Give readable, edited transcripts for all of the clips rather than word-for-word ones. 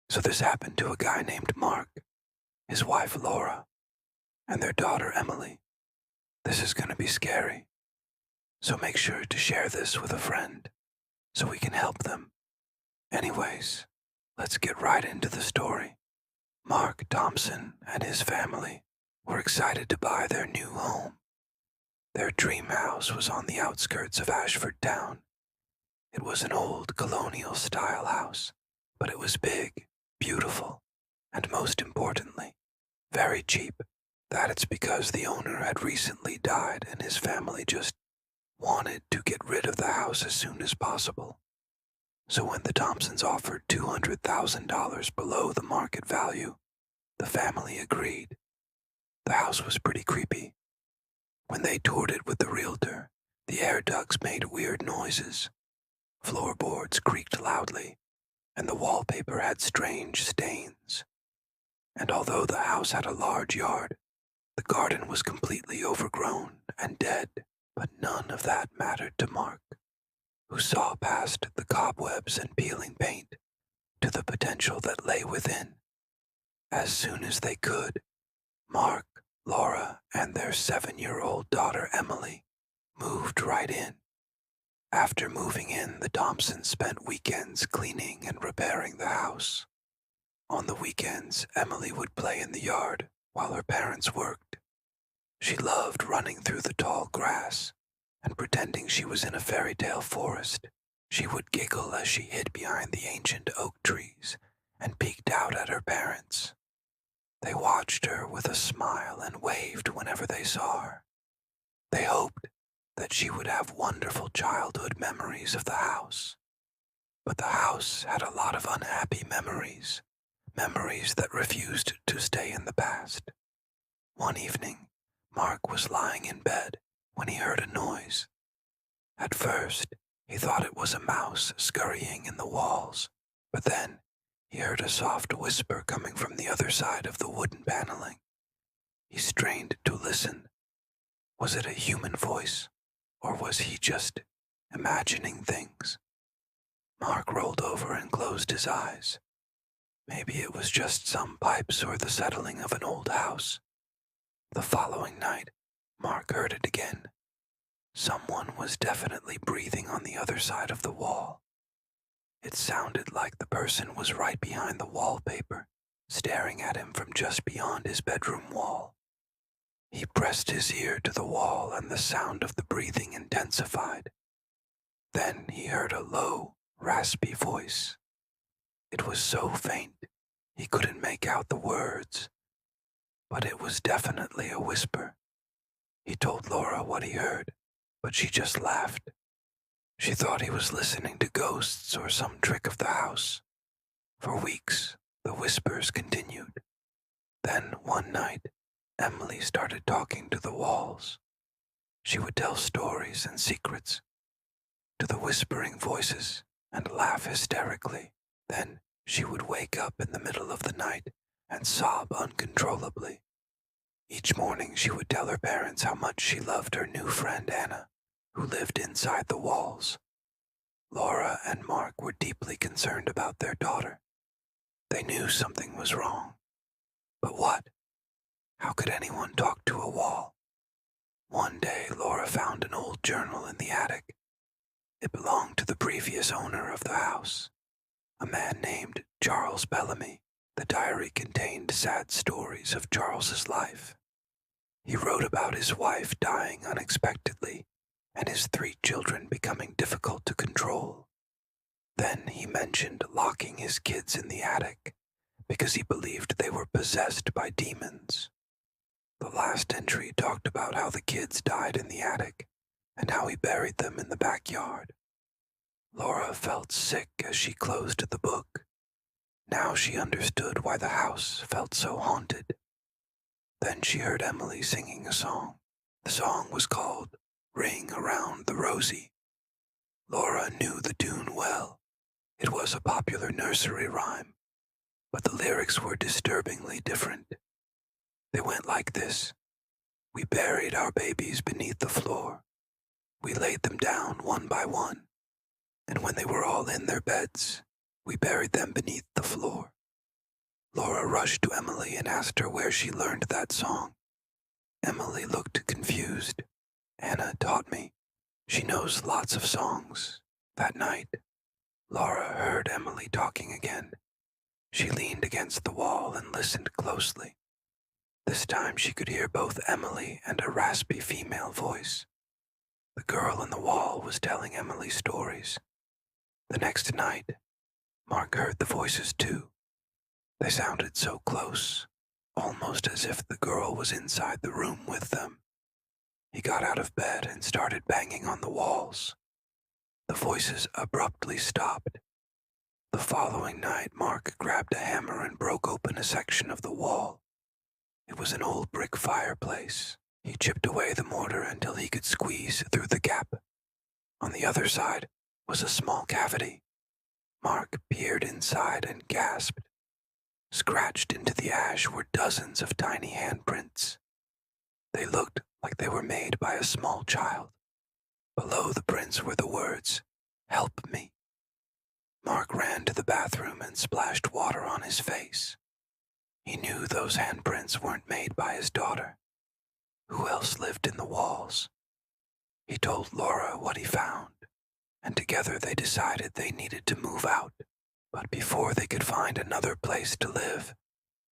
So this happened to a guy named Mark, his wife Laura, and their daughter Emily. This is going to be scary, so make sure to share this with a friend so we can help them. Anyways, let's get right into the story. Mark Thompson and his family were excited to buy their new home. Their dream house was on the outskirts of Ashford Town. It was an old colonial-style house, but it was big, beautiful, and most importantly, very cheap. That's because the owner had recently died and his family just wanted to get rid of the house as soon as possible. So when the Thompsons offered $200,000 below the market value, the family agreed. The house was pretty creepy. When they toured it with the realtor, the air ducts made weird noises. Floorboards creaked loudly, and the wallpaper had strange stains. And although the house had a large yard, the garden was completely overgrown and dead, but none of that mattered to Mark, who saw past the cobwebs and peeling paint to the potential that lay within. As soon as they could, Mark, Laura, and their 7-year-old daughter Emily moved right in. After moving in, the Thompsons spent weekends cleaning and repairing the house. On the weekends, Emily would play in the yard while her parents worked. She loved running through the tall grass and pretending she was in a fairy tale forest. She would giggle as she hid behind the ancient oak trees and peeked out at her parents. They watched her with a smile and waved whenever they saw her. They hoped that she would have wonderful childhood memories of the house. But the house had a lot of unhappy memories that refused to stay in the past. One evening, Mark was lying in bed when he heard a noise. At first, he thought it was a mouse scurrying in the walls, but then he heard a soft whisper coming from the other side of the wooden paneling. He strained to listen. Was it a human voice, or was he just imagining things? Mark rolled over and closed his eyes. Maybe it was just some pipes or the settling of an old house. The following night, Mark heard it again. Someone was definitely breathing on the other side of the wall. It sounded like the person was right behind the wallpaper, staring at him from just beyond his bedroom wall. He pressed his ear to the wall and the sound of the breathing intensified. Then he heard a low, raspy voice. It was so faint, he couldn't make out the words, but it was definitely a whisper. He told Laura what he heard, but she just laughed. She thought he was listening to ghosts or some trick of the house. For weeks, the whispers continued. Then, one night, Emily started talking to the walls. She would tell stories and secrets to the whispering voices and laugh hysterically. Then she would wake up in the middle of the night and sob uncontrollably. Each morning she would tell her parents how much she loved her new friend Anna, who lived inside the walls. Laura and Mark were deeply concerned about their daughter. They knew something was wrong. But what? How could anyone talk to a wall? One day, Laura found an old journal in the attic. It belonged to the previous owner of the house, a man named Charles Bellamy. The diary contained sad stories of Charles's life. He wrote about his wife dying unexpectedly and his 3 children becoming difficult to control. Then he mentioned locking his kids in the attic because he believed they were possessed by demons. The last entry talked about how the kids died in the attic and how he buried them in the backyard. Laura felt sick as she closed the book. Now she understood why the house felt so haunted. Then she heard Emily singing a song. The song was called Ring Around the Rosie. Laura knew the tune well. It was a popular nursery rhyme, but the lyrics were disturbingly different. They went like this. We buried our babies beneath the floor. We laid them down one by one, and when they were all in their beds, we buried them beneath the floor. Laura rushed to Emily and asked her where she learned that song. Emily looked confused. Anna taught me. She knows lots of songs. That night, Laura heard Emily talking again. She leaned against the wall and listened closely. This time she could hear both Emily and a raspy female voice. The girl in the wall was telling Emily stories. The next night, Mark heard the voices too. They sounded so close, almost as if the girl was inside the room with them. He got out of bed and started banging on the walls. The voices abruptly stopped. The following night, Mark grabbed a hammer and broke open a section of the wall. It was an old brick fireplace. He chipped away the mortar until he could squeeze through the gap. On the other side was a small cavity. Mark peered inside and gasped. Scratched into the ash were dozens of tiny handprints. They looked like they were made by a small child. Below the prints were the words, "Help me." Mark ran to the bathroom and splashed water on his face. He knew those handprints weren't made by his daughter. Who else lived in the walls? He told Laura what he found, and together they decided they needed to move out. But before they could find another place to live,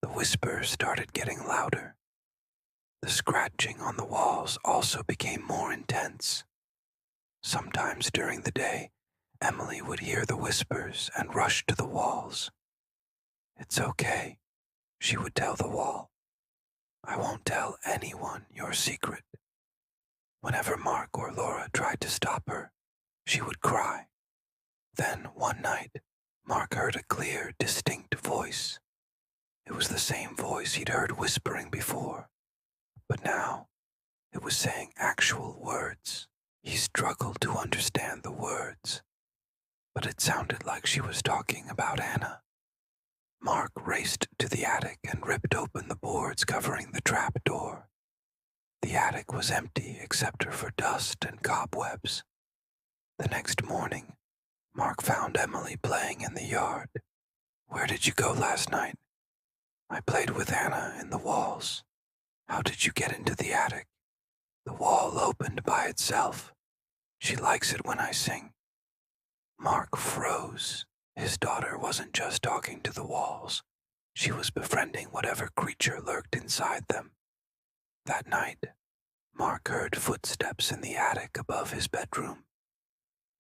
the whispers started getting louder. The scratching on the walls also became more intense. Sometimes during the day, Emily would hear the whispers and rush to the walls. "It's okay," she would tell the wall. "I won't tell anyone your secret." Whenever Mark or Laura tried to stop her, she would cry. Then one night, Mark heard a clear, distinct voice. It was the same voice he'd heard whispering before, but now it was saying actual words. He struggled to understand the words, but it sounded like she was talking about Anna. Mark raced to the attic and ripped open the boards covering the trap door. The attic was empty except for dust and cobwebs. The next morning, Mark found Emily playing in the yard. "Where did you go last night?" "I played with Anna in the walls." "How did you get into the attic?" "The wall opened by itself. She likes it when I sing." Mark froze. His daughter wasn't just talking to the walls. She was befriending whatever creature lurked inside them. That night, Mark heard footsteps in the attic above his bedroom.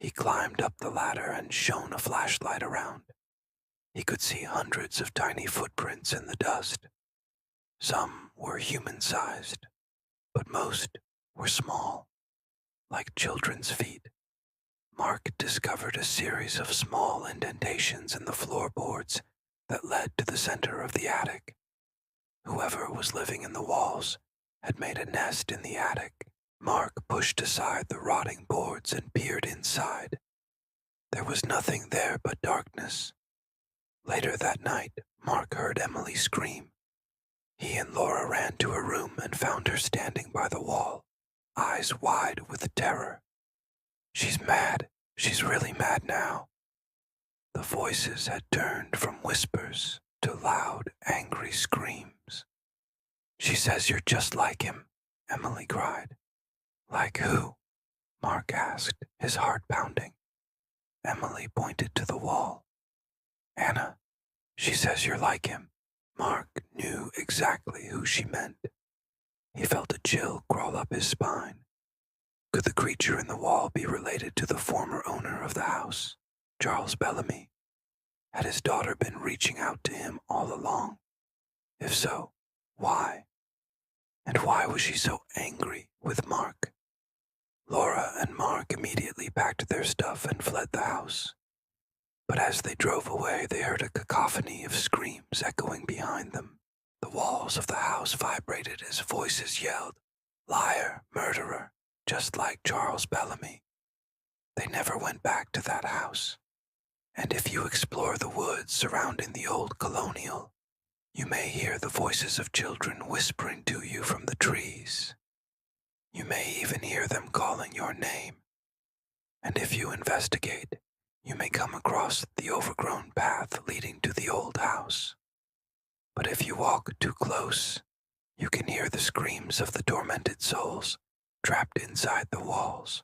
He climbed up the ladder and shone a flashlight around. He could see hundreds of tiny footprints in the dust. Some were human-sized, but most were small, like children's feet. Mark discovered a series of small indentations in the floorboards that led to the center of the attic. Whoever was living in the walls had made a nest in the attic. Mark pushed aside the rotting boards and peered inside. There was nothing there but darkness. Later that night, Mark heard Emily scream. He and Laura ran to her room and found her standing by the wall, eyes wide with terror. "She's mad. She's really mad now." The voices had turned from whispers to loud, angry screams. "She says you're just like him," Emily cried. "Like who?" Mark asked, his heart pounding. Emily pointed to the wall. "Anna, she says you're like him." Mark knew exactly who she meant. He felt a chill crawl up his spine. Could the creature in the wall be related to the former owner of the house, Charles Bellamy? Had his daughter been reaching out to him all along? If so, why? And why was she so angry with Mark? Laura and Mark immediately packed their stuff and fled the house. But as they drove away, they heard a cacophony of screams echoing behind them. The walls of the house vibrated as voices yelled, "Liar, murderer," just like Charles Bellamy. They never went back to that house. And if you explore the woods surrounding the old colonial, you may hear the voices of children whispering to you from the trees. You may even hear them calling your name. And if you investigate, you may come across the overgrown path leading to the old house. But if you walk too close, you can hear the screams of the tormented souls trapped inside the walls.